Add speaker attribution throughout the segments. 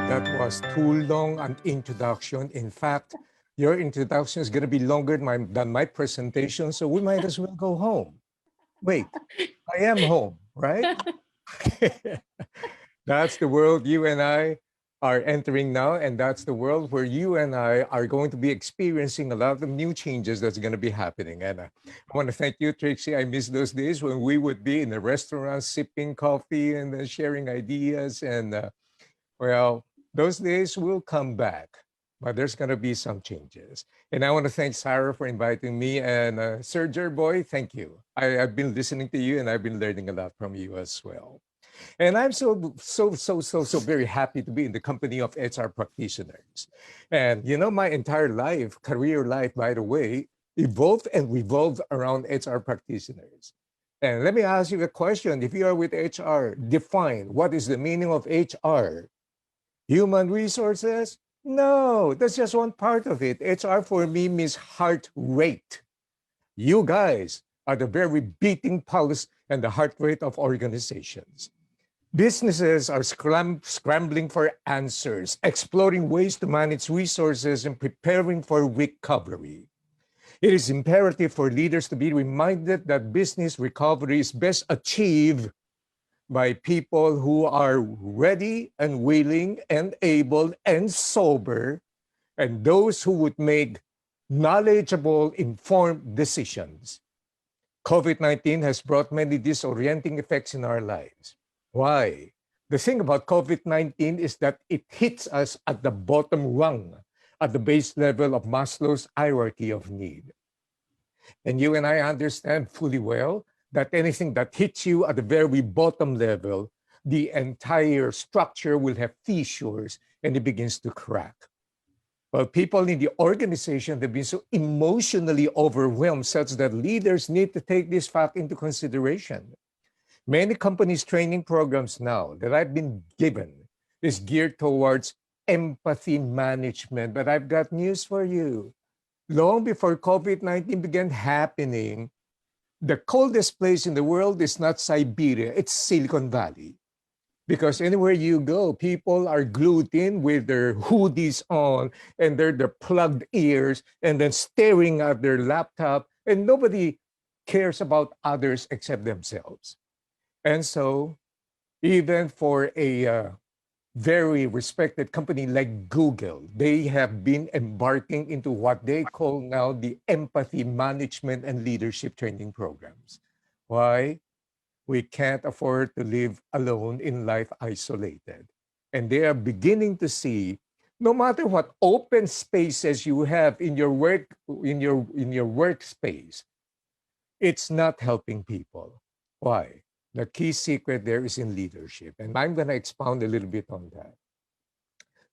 Speaker 1: That was too long an introduction. In fact, your introduction is going to be longer than my presentation, so we might as well go home. Wait, I am home, right? That's the world you and I are entering now, and that's the world where you and I are going to be experiencing a lot of new changes that's going to be happening. And I want to thank you, Trixie. I miss those days when we would be in the restaurant sipping coffee and sharing ideas and well, those days will come back, but there's going to be some changes. And I want to thank Sarah for inviting me. And Sergio Boy, thank you. I've been listening to you and I've been learning a lot from you as well. And I'm so very happy to be in the company of HR practitioners. And you know, my entire life, career life, by the way, evolved and revolved around HR practitioners. And let me ask you a question. If you are with HR, define what is the meaning of HR? Human resources? No, that's just one part of it. HR for me means heart rate. You guys are the very beating pulse and the heart rate of organizations. Businesses are scrambling for answers, exploring ways to manage resources, and preparing for recovery. It is imperative for leaders to be reminded that business recovery is best achieved by people who are ready and willing and able and sober, and those who would make knowledgeable, informed decisions. COVID-19 has brought many disorienting effects in our lives. Why? The thing about COVID-19 is that it hits us at the bottom rung, at the base level of Maslow's hierarchy of need. And you and I understand fully well that anything that hits you at the very bottom level, the entire structure will have fissures and it begins to crack. Well, people in the organization have been so emotionally overwhelmed such that leaders need to take this fact into consideration. Many companies' training programs now that I've been given is geared towards empathy management, but I've got news for you. Long before COVID-19 began happening, the coldest place in the world is not Siberia, it's Silicon Valley. Because anywhere you go, people are glued in with their hoodies on and their plugged ears and then staring at their laptop, and nobody cares about others except themselves. And so, even for a very respected company like Google, they have been embarking into what they call now the empathy management and leadership training programs. Why? We can't afford to live alone in life isolated. And they are beginning to see no matter what open spaces you have in your workspace, it's not helping people. Why? The key secret there is in leadership. And I'm going to expound a little bit on that.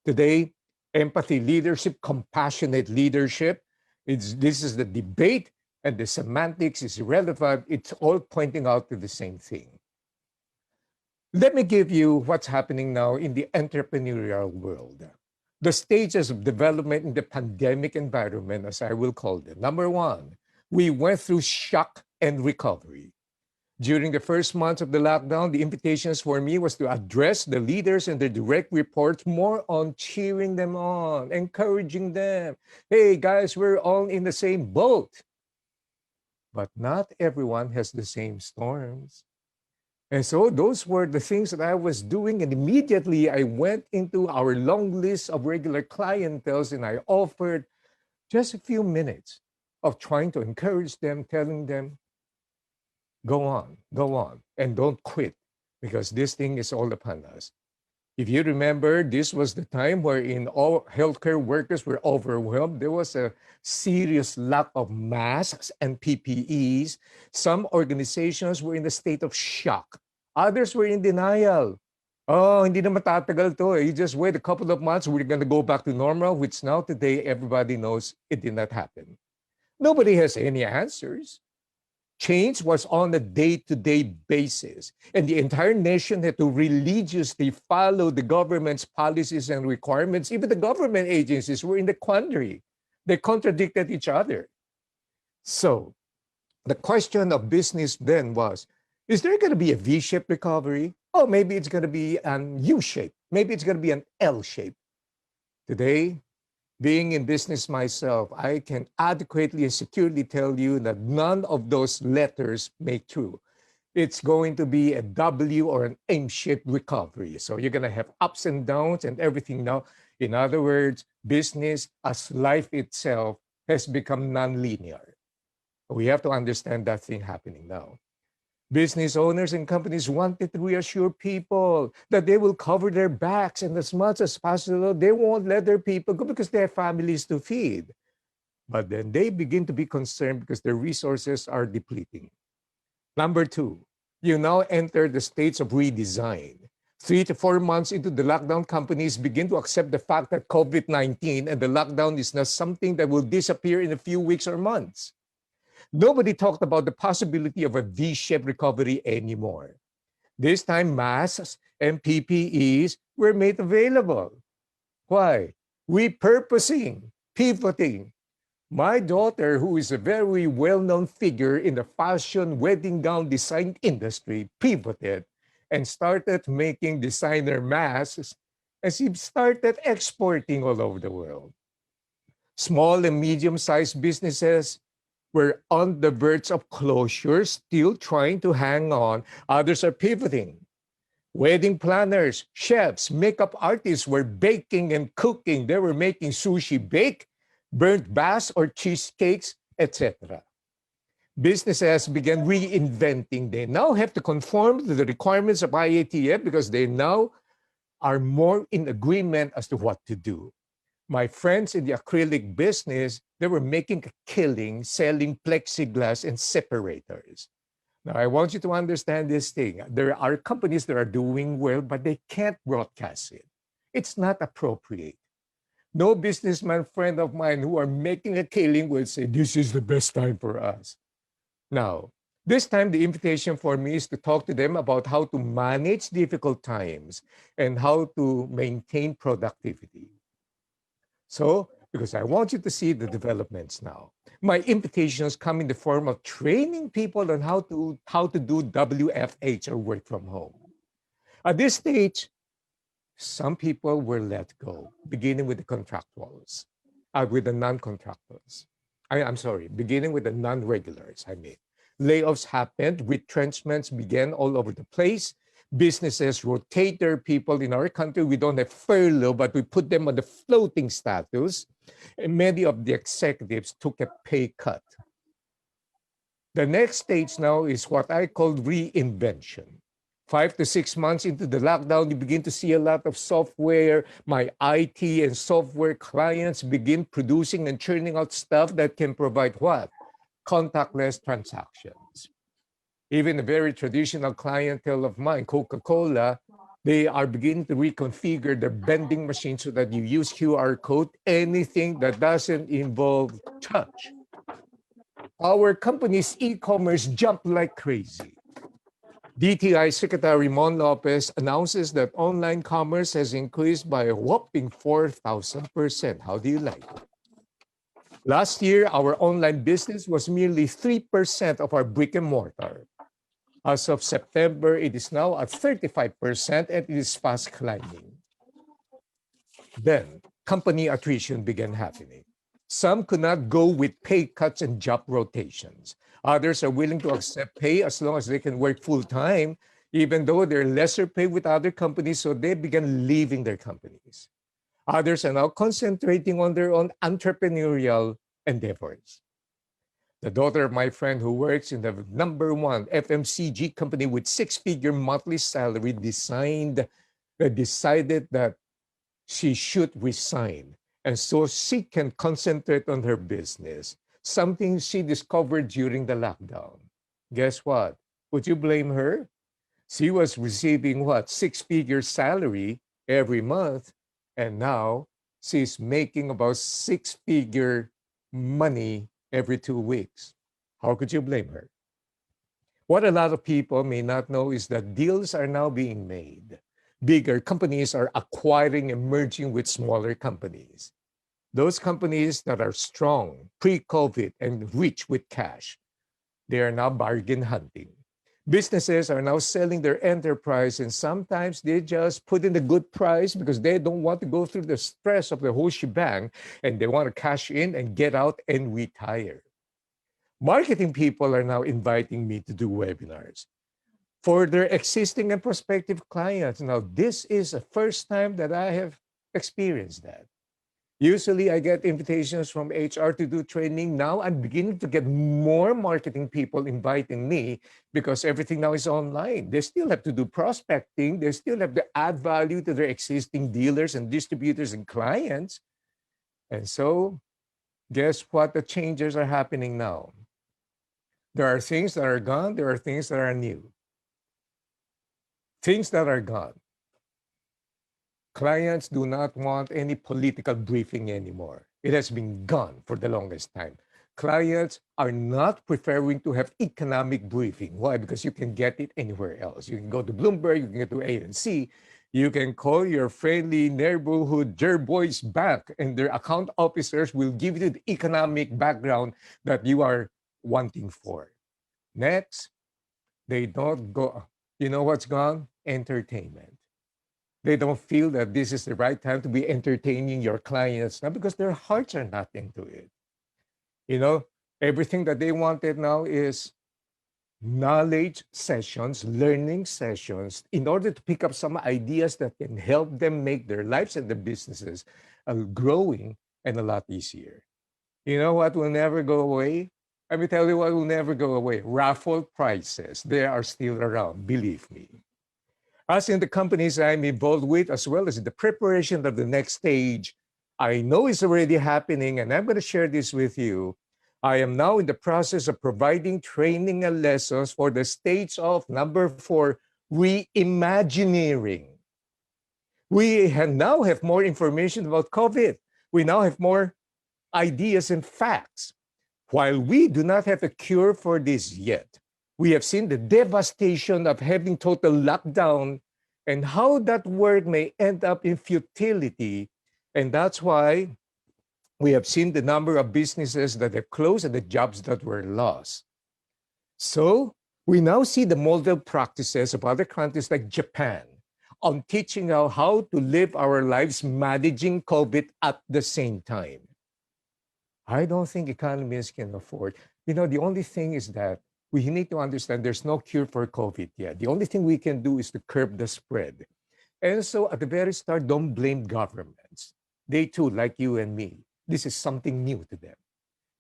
Speaker 1: Today, empathy leadership, compassionate leadership, this is the debate, and the semantics is irrelevant. It's all pointing out to the same thing. Let me give you what's happening now in the entrepreneurial world. The stages of development in the pandemic environment, as I will call them. Number one, we went through shock and recovery. During the first months of the lockdown, the invitations for me was to address the leaders and their direct reports more on cheering them on, encouraging them. Hey guys, we're all in the same boat. But not everyone has the same storms. And so those were the things that I was doing. And immediately I went into our long list of regular clientels and I offered just a few minutes of trying to encourage them, telling them, go on, and don't quit because this thing is all upon us. If you remember, this was the time wherein all healthcare workers were overwhelmed. There was a serious lack of masks and PPEs. Some organizations were in a state of shock. Others were in denial. Oh, hindi na matatagal to. You just wait a couple of months, we're going to go back to normal, which now today everybody knows it did not happen. Nobody has any answers. Change was on a day-to-day basis, and the entire nation had to religiously follow the government's policies and requirements. Even the government agencies were in the quandary. They contradicted each other. So the question of business then was, is there going to be a V-shaped recovery? Or maybe it's going to be an U-shaped Maybe it's going to be an L shape. Today, being in business myself, I can adequately and securely tell you that none of those letters make true. It's going to be a W or an M-shaped recovery. So you're going to have ups and downs and everything now. In other words, business as life itself has become non-linear. We have to understand that thing happening now. Business owners and companies wanted to reassure people that they will cover their backs, and as much as possible, they won't let their people go because they have families to feed. But then they begin to be concerned because their resources are depleting. Number two, you now enter the states of redesign. 3 to 4 months into the lockdown, companies begin to accept the fact that COVID-19 and the lockdown is not something that will disappear in a few weeks or months. Nobody talked about the possibility of a V-shaped recovery anymore. This time, masks and PPEs were made available. Why? Repurposing, pivoting. My daughter, who is a very well-known figure in the fashion wedding gown design industry, pivoted and started making designer masks, and she started exporting all over the world. Small and medium-sized businesses were on the verge of closure, still trying to hang on. Others are pivoting. Wedding planners, chefs, makeup artists were baking and cooking. They were making sushi bake, burnt bass or cheesecakes, etc. Businesses began reinventing. They now have to conform to the requirements of IATF because they now are more in agreement as to what to do. My friends in the acrylic business, they were making a killing selling plexiglass and separators. Now, I want you to understand this thing. There are companies that are doing well, but they can't broadcast it. It's not appropriate. No businessman friend of mine who are making a killing will say, this is the best time for us. Now, this time the invitation for me is to talk to them about how to manage difficult times and how to maintain productivity. So, because I want you to see the developments now. My invitations come in the form of training people on how to do WFH or work from home. At this stage, some people were let go, beginning with the contractuals, with the non-contractors. I'm sorry, beginning with the non-regulars, I mean. Layoffs happened, retrenchments began all over the place. Businesses rotate their people. In our country, we don't have furlough, but we put them on the floating status. And many of the executives took a pay cut. The next stage now is what I call reinvention. 5 to 6 months into the lockdown, you begin to see a lot of software. My IT and software clients begin producing and churning out stuff that can provide what? Contactless transactions. Even a very traditional clientele of mine, Coca-Cola, they are beginning to reconfigure their vending machine so that you use QR code, anything that doesn't involve touch. Our company's e-commerce jumped like crazy. DTI Secretary Mon Lopez announces that online commerce has increased by a whopping 4,000%. How do you like it? Last year, our online business was merely 3% of our brick and mortar. As of September, it is now at 35% and it is fast climbing. Then, company attrition began happening. Some could not go with pay cuts and job rotations. Others are willing to accept pay as long as they can work full-time, even though they're lesser paid with other companies, so they began leaving their companies. Others are now concentrating on their own entrepreneurial endeavors. The daughter of my friend who works in the #1 FMCG company with six-figure monthly salary decided that she should resign, and so she can concentrate on her business, something she discovered during the lockdown. Guess what? Would you blame her? She was receiving what? Six-figure salary every month, and now she's making about six-figure money every 2 weeks. How could you blame her? What a lot of people may not know is that deals are now being made. Bigger companies are acquiring and merging with smaller companies. Those companies that are strong pre-COVID and rich with cash, they are now bargain hunting. Businesses are now selling their enterprise, and sometimes they just put in a good price because they don't want to go through the stress of the whole shebang, and they want to cash in and get out and retire. Marketing people are now inviting me to do webinars for their existing and prospective clients. Now, this is the first time that I have experienced that. Usually, I get invitations from HR to do training. Now, I'm beginning to get more marketing people inviting me because everything now is online. They still have to do prospecting, they still have to add value to their existing dealers and distributors and clients. And so, guess what? The changes are happening now. There are things that are gone, there are things that are new. Things that are gone. Clients do not want any political briefing anymore. It has been gone for the longest time. Clients are not preferring to have economic briefing. Why? Because you can get it anywhere else. You can go to Bloomberg, you can go to ANC, you can call your friendly neighborhood Jerboys Bank, and their account officers will give you the economic background that you are wanting for. Next, they don't go, you know what's gone? Entertainment. They don't feel that this is the right time to be entertaining your clients now because their hearts are not into it. You know, everything that they wanted now is knowledge sessions, learning sessions, in order to pick up some ideas that can help them make their lives and their businesses growing and a lot easier. You know what will never go away? Let me tell you what will never go away. Raffle prices. They are still around, believe me. As in the companies I'm involved with, as well as in the preparation of the next stage, I know it's already happening, and I'm going to share this with you. I am now in the process of providing training and lessons for the stage of number 4, reimagineering. We now have more information about COVID. We now have more ideas and facts. While we do not have a cure for this yet, we have seen the devastation of having total lockdown and how that work may end up in futility. And that's why we have seen the number of businesses that have closed and the jobs that were lost. So we now see the model practices of other countries like Japan on teaching how to live our lives managing COVID at the same time. I don't think economists can afford. You know, the only thing is that we need to understand there's no cure for COVID yet. The only thing we can do is to curb the spread. And so at the very start, don't blame governments. They too, like you and me, this is something new to them.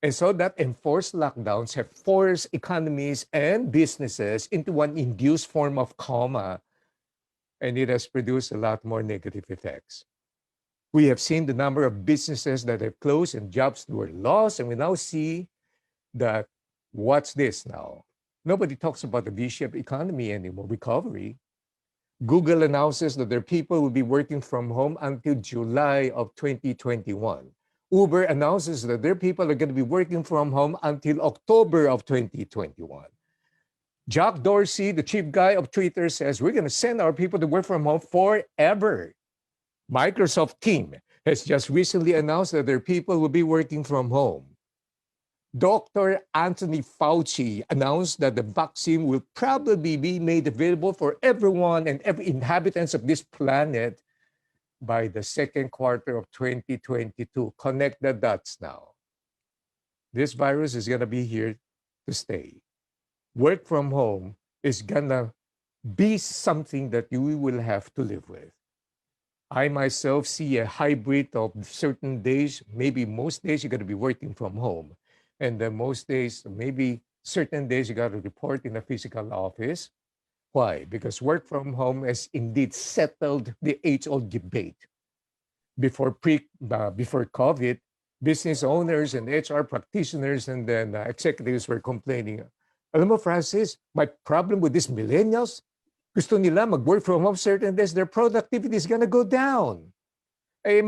Speaker 1: And so that enforced lockdowns have forced economies and businesses into one induced form of coma, and it has produced a lot more negative effects. We have seen the number of businesses that have closed and jobs that were lost, and we now see that what's this now? Nobody talks about the V-shaped economy anymore, recovery. Google announces that their people will be working from home until July of 2021. Uber announces that their people are going to be working from home until October of 2021. Jack Dorsey, the chief guy of Twitter, says we're going to send our people to work from home forever. Microsoft Team has just recently announced that their people will be working from home. Dr. Anthony Fauci announced that the vaccine will probably be made available for everyone and every inhabitants of this planet by the second quarter of 2022. Connect the dots now. This virus is going to be here to stay. Work from home is going to be something that you will have to live with. I myself see a hybrid of certain days, maybe most days you're going to be working from home. And then most days, maybe certain days you got to report in a physical office. Why? Because work from home has indeed settled the age-old debate. Before COVID, business owners and HR practitioners and then executives were complaining, alam mo, Francis, my problem with these millennials, gusto nila mag-work from home certain days, their productivity is gonna go down. Eh,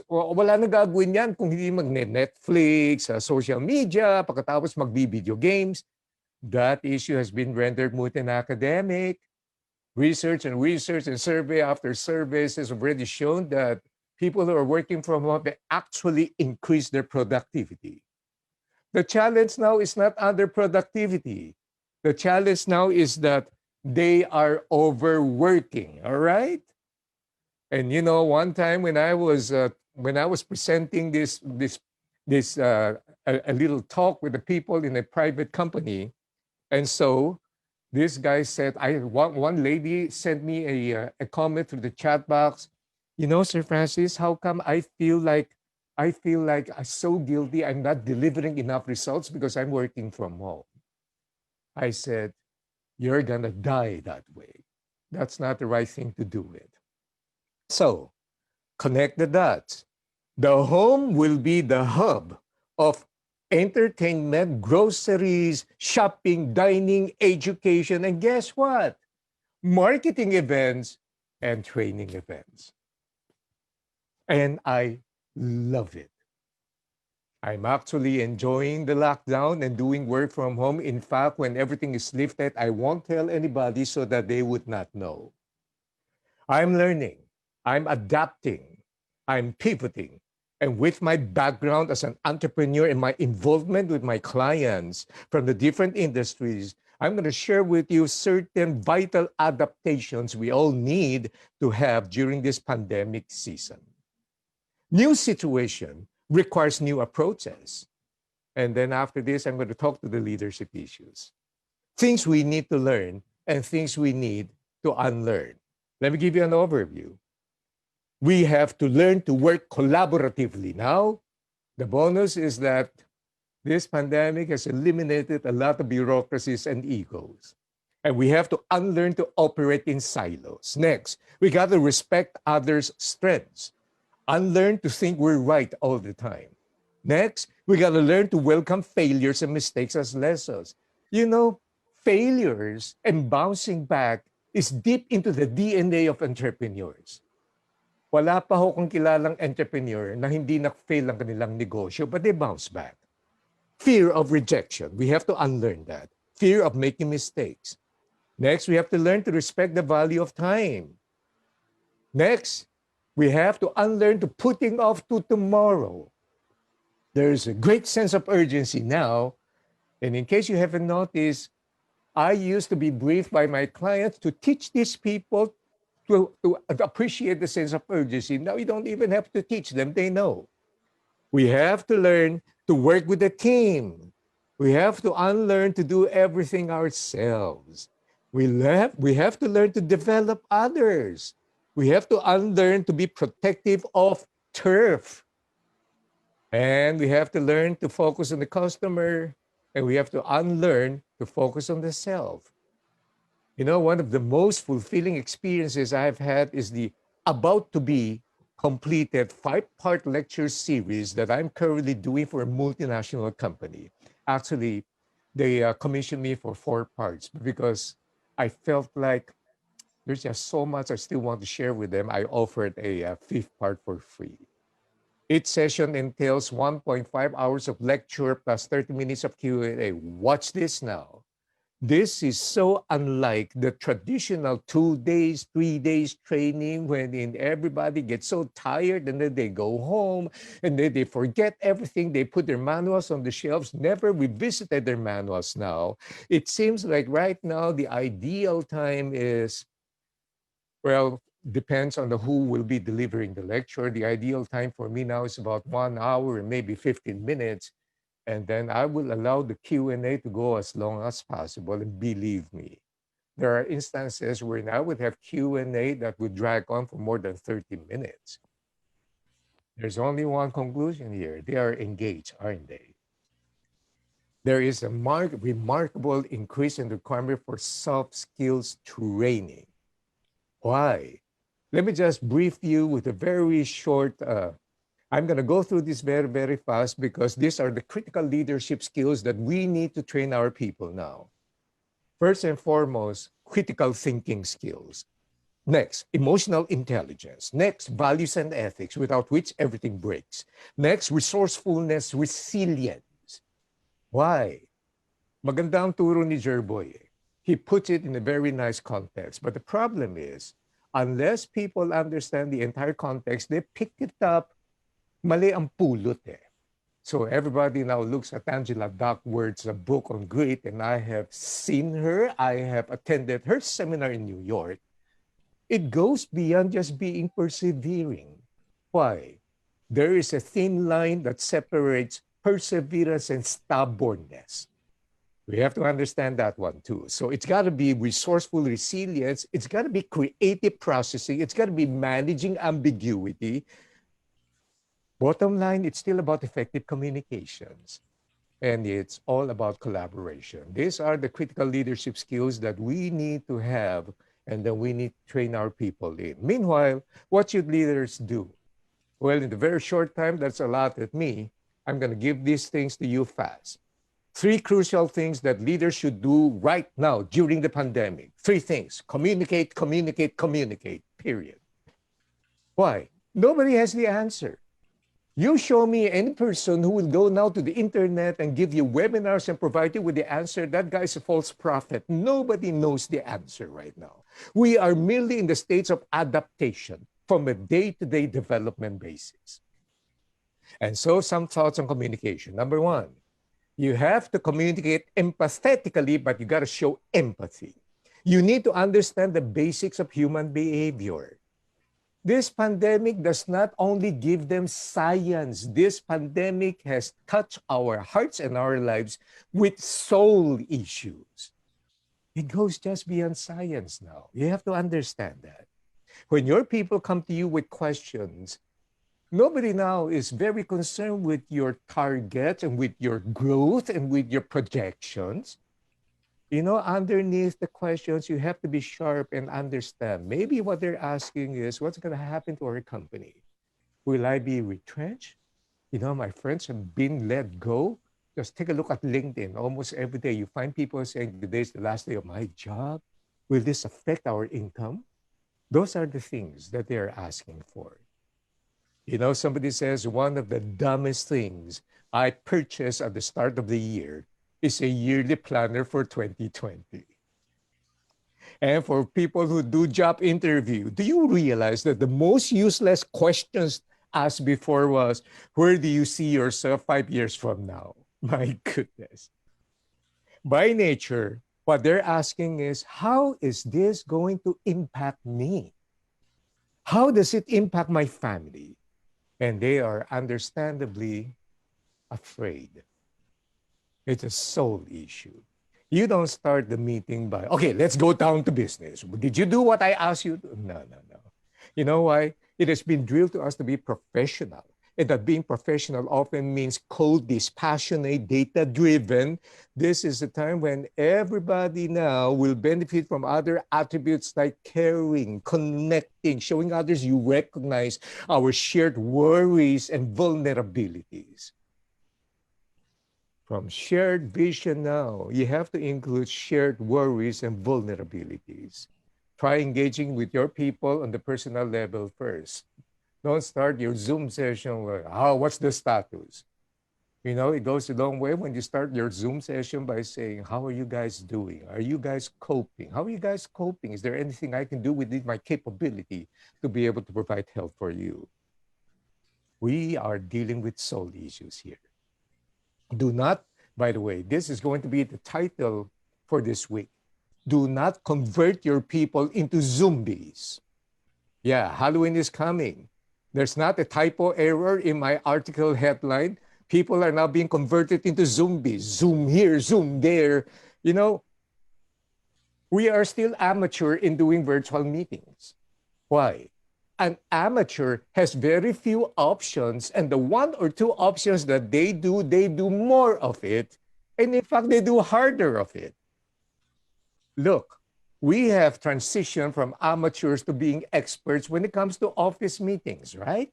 Speaker 1: wala nang gagawin yan kung hindi mag-Netflix, social media, pagkatapos mag-video games. That issue has been rendered moot in academic. Research and survey after surveys has already shown that people who are working from home, they actually increase their productivity. The challenge now is not under productivity. The challenge now is that they are overworking, all right? And you know, one time when I was presenting this a little talk with the people in a private company, and so this guy said, one lady sent me a comment through the chat box. You know, Sir Francis, how come I feel like I'm so guilty. I'm not delivering enough results because I'm working from home. I said, you're gonna die that way. That's not the right thing to do it. So connect the dots. The home will be the hub of entertainment, groceries, shopping, dining, education, and guess what? Marketing events and training events. And I love it. I'm actually enjoying the lockdown and doing work from home. In fact, when everything is lifted, I won't tell anybody so that they would not know. I'm learning, I'm adapting, I'm pivoting. And with my background as an entrepreneur and my involvement with my clients from the different industries, I'm going to share with you certain vital adaptations we all need to have during this pandemic season. New situation requires new approaches. And then after this, I'm going to talk to the leadership issues. Things we need to learn and things we need to unlearn. Let me give you an overview. We have to learn to work collaboratively. Now, the bonus is that this pandemic has eliminated a lot of bureaucracies and egos. And we have to unlearn to operate in silos. Next, we got to respect others' strengths. Unlearn to think we're right all the time. Next, we got to learn to welcome failures and mistakes as lessons. You know, failures and bouncing back is deep into the DNA of entrepreneurs. Wala pa ho kong kilalang entrepreneur na hindi na-fail ang kanilang negosyo, but they bounce back. Fear of rejection. We have to unlearn that. Fear of making mistakes. Next, we have to learn to respect the value of time. Next, we have to unlearn to putting off to tomorrow. There's a great sense of urgency now. And in case you haven't noticed, I used to be briefed by my clients to teach these people to appreciate the sense of urgency. Now we don't even have to teach them, they know. We have to learn to work with a team. We have to unlearn to do everything ourselves. We have to learn to develop others. We have to unlearn to be protective of turf. And we have to learn to focus on the customer, and we have to unlearn to focus on the self. You know, one of the most fulfilling experiences I've had is the about to be completed 5-part lecture series that I'm currently doing for a multinational company. Actually, they commissioned me for 4 parts because I felt like there's just so much I still want to share with them. I offered a 5th part for free. Each session entails 1.5 hours of lecture plus 30 minutes of Q&A. Watch this now. This is so unlike the traditional 2 days, 3 days training when everybody gets so tired and then they go home and then they forget everything. They put their manuals on the shelves, never revisited their manuals now. It seems like right now the ideal time is, well, depends on who will be delivering the lecture. The ideal time for me now is about 1 hour and maybe 15 minutes. And then I will allow the Q&A to go as long as possible. And believe me, there are instances where I would have Q&A that would drag on for more than 30 minutes. There's only one conclusion here. They are engaged, aren't they? There is a remarkable increase in the requirement for soft skills training. Why? Let me just brief you with a very short, I'm going to go through this very, very fast because these are the critical leadership skills that we need to train our people now. First and foremost, critical thinking skills. Next, emotional intelligence. Next, values and ethics, without which everything breaks. Next, resourcefulness, resilience. Why? Maganda ang turo ni Jerboy. He puts it in a very nice context. But the problem is, unless people understand the entire context, they pick it up, mali ang pulot eh. So everybody now looks at Angela Duckworth's book on grit, and I have seen her. I have attended her seminar in New York. It goes beyond just being persevering. Why? There is a thin line that separates perseverance and stubbornness. We have to understand that one too. So it's got to be resourceful resilience. It's got to be creative processing. It's got to be managing ambiguity. Bottom line, it's still about effective communications. And it's all about collaboration. These are the critical leadership skills that we need to have and then we need to train our people in. Meanwhile, what should leaders do? Well, in the very short time that's allotted me, I'm going to give these things to you fast. 3 crucial things that leaders should do right now during the pandemic. 3 things. Communicate, communicate, communicate, period. Why? Nobody has the answer. You show me any person who will go now to the internet and give you webinars and provide you with the answer, that guy is a false prophet. Nobody knows the answer right now. We are merely in the states of adaptation from a day-to-day development basis. And so some thoughts on communication. Number 1, you have to communicate empathetically, but you got to show empathy. You need to understand the basics of human behavior. This pandemic does not only give them science. This pandemic has touched our hearts and our lives with soul issues. It goes just beyond science now. You have to understand that. When your people come to you with questions, nobody now is very concerned with your targets and with your growth and with your projections. You know, underneath the questions, you have to be sharp and understand. Maybe what they're asking is, what's going to happen to our company? Will I be retrenched? You know, my friends have been let go. Just take a look at LinkedIn. Almost every day, you find people saying, today's the last day of my job. Will this affect our income? Those are the things that they're asking for. You know, somebody says one of the dumbest things I purchased at the start of the year is a yearly planner for 2020. And for people who do job interview, do you realize that the most useless questions asked before was, where do you see yourself 5 years from now? My goodness. By nature, what they're asking is, how is this going to impact me? How does it impact my family? And they are understandably afraid. It's a soul issue. You don't start the meeting by, okay, let's go down to business. Did you do what I asked you to? No. You know why? It has been drilled to us to be professional. And that being professional often means cold, dispassionate, data-driven. This is the time when everybody now will benefit from other attributes like caring, connecting, showing others you recognize our shared worries and vulnerabilities. From shared vision now, you have to include shared worries and vulnerabilities. Try engaging with your people on the personal level first. Don't start your Zoom session with, what's the status? You know, it goes a long way when you start your Zoom session by saying, how are you guys doing? Are you guys coping? How are you guys coping? Is there anything I can do within my capability to be able to provide help for you? We are dealing with soul issues here. Do not, by the way, this is going to be the title for this week. Do not convert your people into zombies. Yeah, Halloween is coming. There's not a typo error in my article headline. People are now being converted into zombies. Zoom here, zoom there. You know, we are still amateur in doing virtual meetings. Why? An amateur has very few options, and the 1 or 2 options that they do more of it. And in fact, they do harder of it. Look, we have transitioned from amateurs to being experts when it comes to office meetings, right?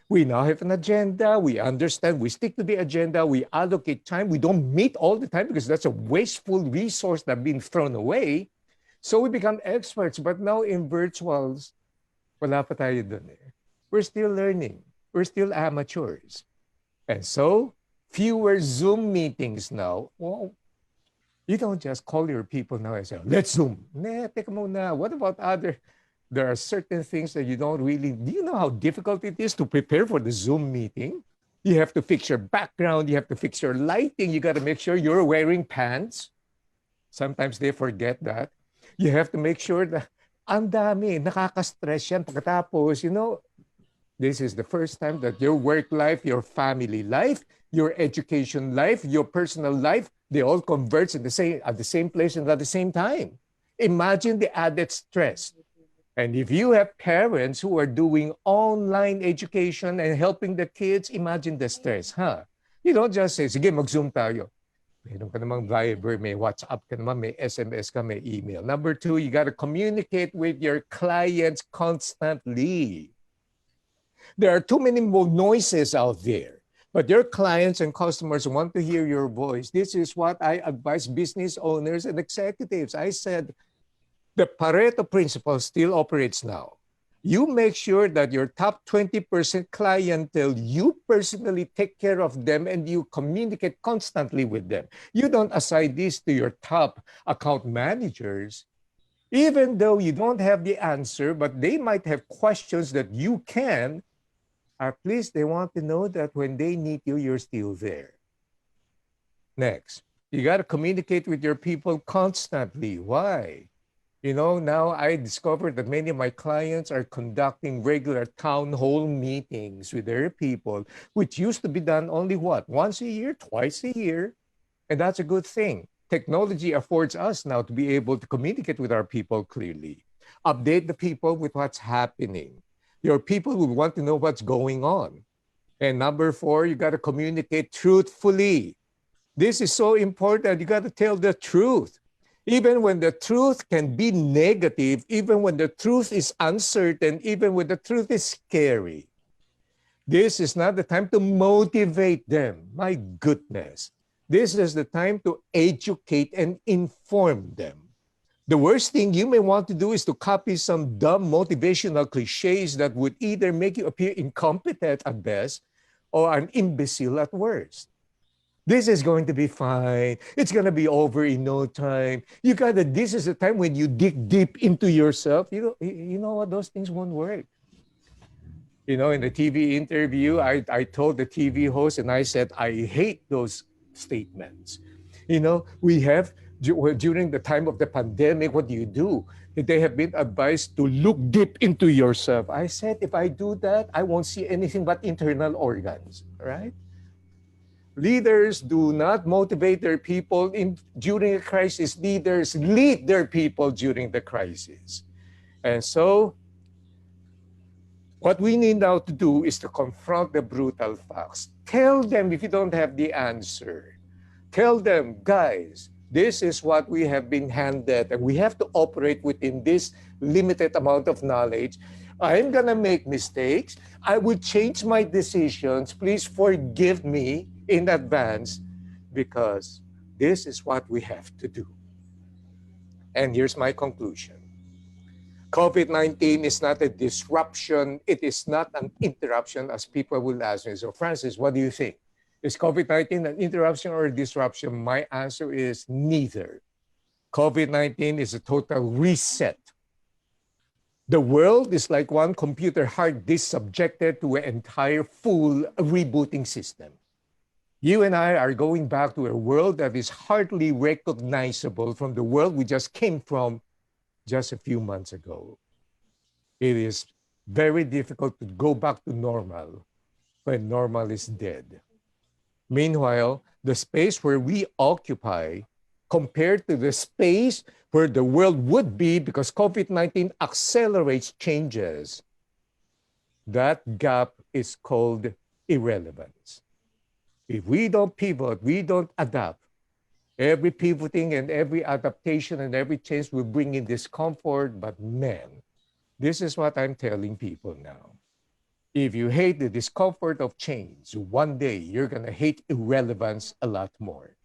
Speaker 1: We now have an agenda. We understand. We stick to the agenda. We allocate time. We don't meet all the time because that's a wasteful resource that's being thrown away. So we become experts. But now in virtuals, wala pa tayo dun eh. We're still learning. We're still amateurs. And so, fewer Zoom meetings now. Well, you don't just call your people now and say, let's Zoom. Nah, teka muna. What about there are certain things that you don't really, do you know how difficult it is to prepare for the Zoom meeting? You have to fix your background. You have to fix your lighting. You got to make sure you're wearing pants. Sometimes they forget that. You have to make sure that ang dami, nakaka-stress yan. Pagkatapos, this is the first time that your work life, your family life, your education life, your personal life, they all converge at the same place and at the same time. Imagine the added stress. And if you have parents who are doing online education and helping the kids, imagine the stress, huh? You don't just say, sige, mag-Zoom tayo. Meron ka namang Viber, may WhatsApp ka naman, may SMS ka, may email. Number two, you got to communicate with your clients constantly. There are too many more noises out there, but your clients and customers want to hear your voice. This is what I advise business owners and executives. I said, the Pareto principle still operates now. You make sure that your top 20% clientele, you personally take care of them and you communicate constantly with them. You don't assign this to your top account managers, even though you don't have the answer, but they might have questions that you can. At least they want to know that when they need you, you're still there. Next, you got to communicate with your people constantly. Why? Now I discovered that many of my clients are conducting regular town hall meetings with their people, which used to be done only what? Once a year, twice a year. And that's a good thing. Technology affords us now to be able to communicate with our people clearly, update the people with what's happening. Your people will want to know what's going on. And number four, you got to communicate truthfully. This is so important. You got to tell the truth. Even when the truth can be negative, even when the truth is uncertain, even when the truth is scary. This is not the time to motivate them. My goodness. This is the time to educate and inform them. The worst thing you may want to do is to copy some dumb motivational cliches that would either make you appear incompetent at best or an imbecile at worst. This is going to be fine. It's going to be over in no time. This is the time when you dig deep into yourself. You know what? Those things won't work. In the TV interview, I told the TV host and I said, I hate those statements. We have, during the time of the pandemic, what do? They have been advised to look deep into yourself. I said, if I do that, I won't see anything but internal organs, right? Leaders do not motivate their people during a crisis. Leaders lead their people during the crisis. And so, what we need now to do is to confront the brutal facts. Tell them if you don't have the answer. Tell them, guys, this is what we have been handed, and we have to operate within this limited amount of knowledge. I'm going to make mistakes. I will change my decisions. Please forgive me in advance because this is what we have to do. And here's my conclusion. COVID-19 is not a disruption. It is not an interruption, as people will ask me. So, Francis, what do you think? Is COVID-19 an interruption or a disruption? My answer is neither. COVID-19 is a total reset. The world is like one computer hard disk subjected to an entire full rebooting system. You and I are going back to a world that is hardly recognizable from the world we just came from just a few months ago. It is very difficult to go back to normal when normal is dead. Meanwhile, the space where we occupy compared to the space where the world would be because COVID-19 accelerates changes, that gap is called irrelevance. If we don't pivot, we don't adapt, every pivoting and every adaptation and every change will bring in discomfort. But man, this is what I'm telling people now. If you hate the discomfort of change, one day you're going to hate irrelevance a lot more.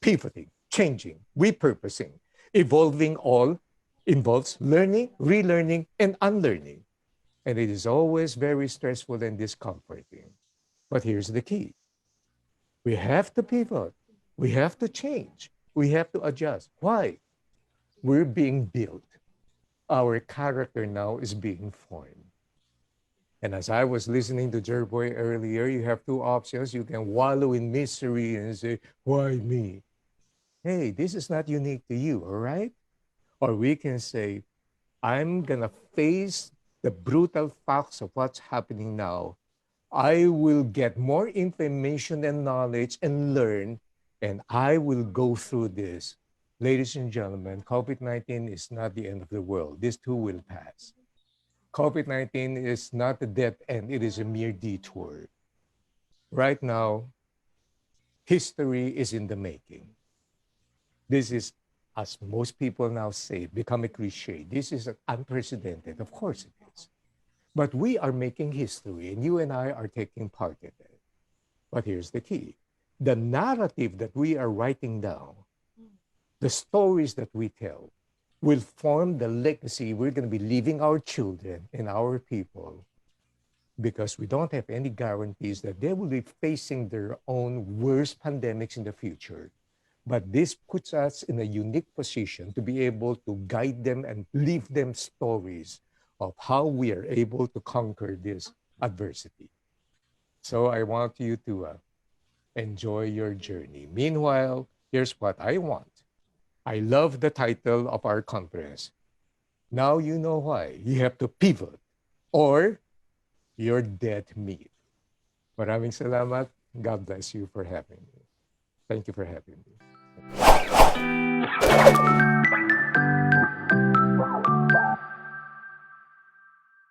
Speaker 1: Pivoting, changing, repurposing, evolving all involves learning, relearning, and unlearning. And it is always very stressful and discomforting. But here's the key. We have to pivot. We have to change. We have to adjust. Why? We're being built. Our character now is being formed. And as I was listening to Jerboy earlier, you have two options. You can wallow in misery and say, why me? Hey, this is not unique to you, all right? Or we can say, I'm going to face the brutal facts of what's happening now. I will get more information and knowledge and learn, and I will go through this. Ladies and gentlemen, COVID 19 is not the end of the world. This too will pass. COVID 19 is not the death end, it is a mere detour. Right now, history is in the making. This is, as most people now say, become a cliche. This is unprecedented. Of course it is. But we are making history, and you and I are taking part in it. But here's the key. The narrative that we are writing down, the stories that we tell, will form the legacy we're going to be leaving our children and our people, because we don't have any guarantees that they will be facing their own worst pandemics in the future. But this puts us in a unique position to be able to guide them and leave them stories of how we are able to conquer this adversity. So I want you to enjoy your journey. Meanwhile, here's what I want. I love the title of our conference. Now you know why. You have to pivot or you're dead meat. Maraming salamat. God bless you for having me. Thank you for having me.